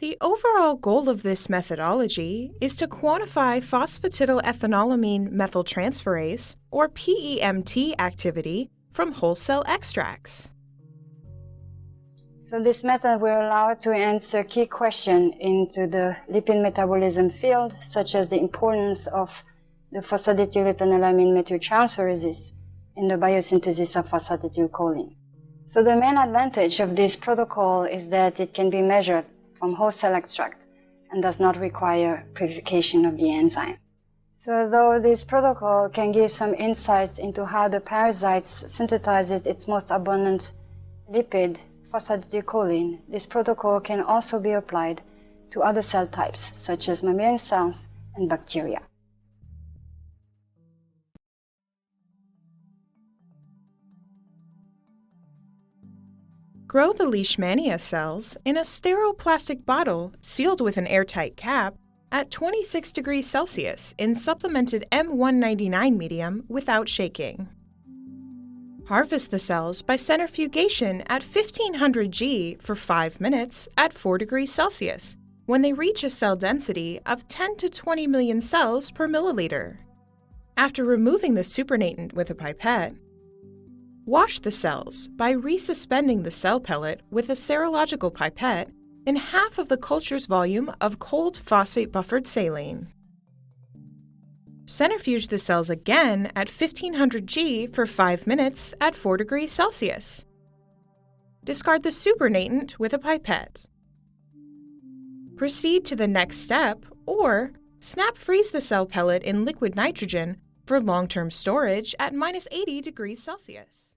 The overall goal of this methodology is to quantify phosphatidylethanolamine methyltransferase, or PEMT, activity from whole cell extracts. So this method will allow to answer key questions into the lipid metabolism field, such as the importance of the phosphatidylethanolamine methyltransferases in the biosynthesis of phosphatidylcholine. So the main advantage of this protocol is that it can be measured from whole cell extract and does not require purification of the enzyme. So though this protocol can give some insights into how the parasite synthesizes its most abundant lipid, phosphatidylcholine, this protocol can also be applied to other cell types, such as mammalian cells and bacteria. Grow the Leishmania cells in a sterile plastic bottle sealed with an airtight cap at 26 degrees Celsius in supplemented M199 medium without shaking. Harvest the cells by centrifugation at 1500 G for 5 minutes at 4 degrees Celsius when they reach a cell density of 10 to 20 million cells per milliliter. After removing the supernatant with a pipette, wash the cells by resuspending the cell pellet with a serological pipette in half of the culture's volume of cold phosphate-buffered saline. Centrifuge the cells again at 1500 G for 5 minutes at 4 degrees Celsius. Discard the supernatant with a pipette. Proceed to the next step, or snap freeze the cell pellet in liquid nitrogen for long-term storage at -80 degrees Celsius.